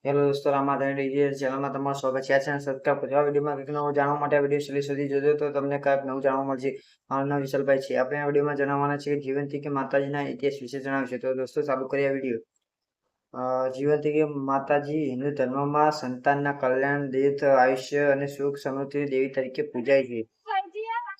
Hello દોસ્તો, રામાધણ ચેનલમાં તમારું સ્વાગત છે. આ ચેનલ સબસ્ક્રાઇબ કરજો. આ વિડીયોમાં કંઈક નવું જાણવા માટે આ વિડીયો છેલ્લે સુધી જોજો તો તમને કંઈક નવું જાણવા મળશે. મારું નામ વિશાલભાઈ છે. આપણે આ વિડીયોમાં જણાવવાના છે કે જીવનથી કે માતાજીના ઇતિહાસ વિશે જણાવશે. તો દોસ્તો ચાલુ કરીએ આ વિડીયો. જીવનથી કે માતાજી હિન્દુ ધર્મમાં સંતાનના કલ્યાણ, દીર્ઘ આયુષ્ય અને સુખ સમૃદ્ધિ દેવી તરીકે પૂજાય છે.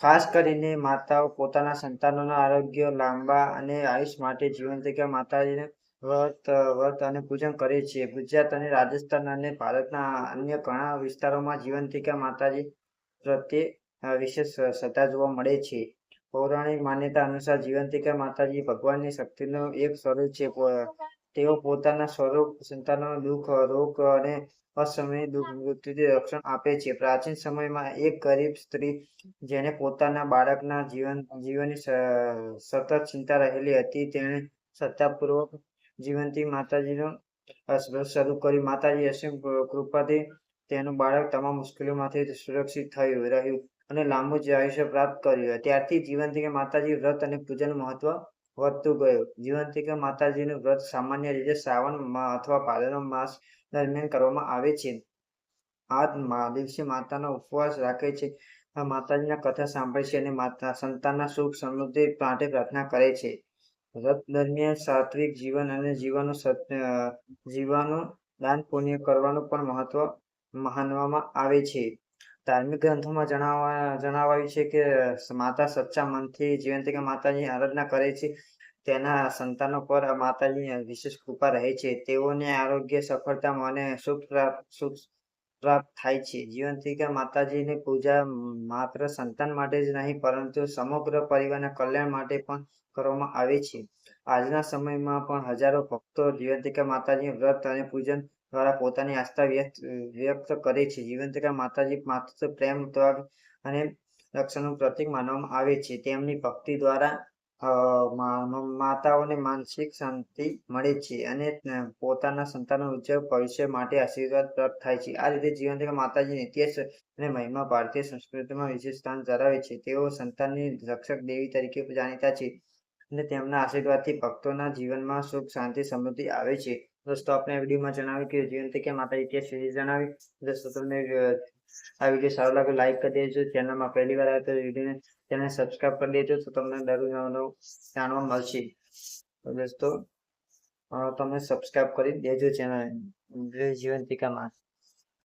ખાસ કરીને માતાઓ પોતાના સંતાનોના આરોગ્ય, લાંબા અને આયુષ માટે જીવનથી કે માતાજીને વ્રત અને પૂજન કરે છે. ગુજરાત અને રાજસ્થાન અને ભારતના અન્ય ઘણા વિસ્તારોમાં જીવંતિકા માતાજી પ્રત્યે વિશેષ શ્રદ્ધા જોવા મળે છે. પૌરાણિક માન્યતા અનુસાર જીવંતિકા માતાજી ભગવાનની શક્તિનું એક સ્વરૂપ છે. તેઓ પોતાના સ્વરૂપ સંતાનોનો દુઃખ, રોગ અને અસમયે મૃત્યુથી રક્ષણ આપે છે. પ્રાચીન સમયમાં એક ગરીબ સ્ત્રી જેને પોતાના બાળકના જીવનની સતત ચિંતા રહેલી હતી, તેણે શ્રદ્ધાપૂર્વક જીવંતી માતાજીનો શરૂ કરી. માતાજી અસીમ કૃપાથી તેનું બાળક તમામ મુશ્કેલીઓમાંથી સુરક્ષિત રહ્યું અને લાંબુ આયુષ્ય પ્રાપ્ત કર્યું. ત્યારથી જીવંતિકા માતાજી વ્રત અને પૂજનનું મહત્વ વધતું ગયું. જીવંતિકા માતાજીનું વ્રત સામાન્ય રીતે શ્રાવણ અથવા ભાદરવા માસ દરમિયાન કરવામાં આવે છે. આ દિવસે માતાનો ઉપવાસ રાખે છે, માતાજીના કથા સાંભળે છે અને સંતાનના સુખ સમૃદ્ધિ માટે પ્રાર્થના કરે છે. વ્રત દરમિયાન સાત્વિક જીવન અને જીવવાનું દાન પુણ્ય કરવાનું પણ મહત્વ માનવામાં આવે છે. ધાર્મિક ગ્રંથોમાં જણાવાયું છે કે માતા સચ્ચા મનથી જીવંતિકા માતાજીની આરાધના કરે છે. તેના સંતાનો પર માતાજીની વિશેષ કૃપા રહે છે. તેઓને આરોગ્ય, સફળતા અને સુખ પ્રાપ્ત થાય છે. જીવંતિકા માતાજીની પૂજા માત્ર સંતાન માટે જ નહીં પરંતુ સમગ્ર પરિવારના કલ્યાણ માટે પણ કરવામાં આવે છે. આજના સમયમાં પણ હજારો ભક્તો જીવંતિકા માતાજી વ્રત અને પૂજન દ્વારા પોતાની આસ્થા વ્યક્ત કરે છે. જીવંતિકા માતાજી માત્ર પ્રેમ, ત્યાગ અને રક્ષણનું પ્રતીક માનવામાં આવે છે. તેમની ભક્તિ દ્વારા માતાઓને માનસિક શાંતિ મળે છે અને પોતાના સંતાનના ઉજ્જવળ ભવિષ્ય માટે આશીર્વાદ પ્રાપ્ત થાય છે. આ રીતે જીવંતિકા માતાજીનો ઇતિહાસ અને મહિમા ભારતીય સંસ્કૃતિમાં વિશેષ સ્થાન ધરાવે છે. તેઓ સંતાનની રક્ષક દેવી તરીકે જાણીતા છે અને તેમના આશીર્વાદથી ભક્તોના જીવનમાં સુખ, શાંતિ, સમૃદ્ધિ આવે છે. દોસ્તો, આપણે આ વિડીયોમાં જણાવ્યું કે જીવંતિકા માતા ઇતિહાસ વિશે જણાવ્યું. દોસ્તો, તમને આ વિડીયો સારો લાગે લાઈક કરી દેજો. ચેનલમાં પહેલી વાર આવે તો વિડીયોને ચેનલ સબસ્ક્રાઇબ કરી દેજો તો તમને દરરોજ નવું જાણવા મળશે. તો દોસ્તો, તમે સબસ્ક્રાઇબ કરી દેજો ચેનલ જીવંતિકામાં.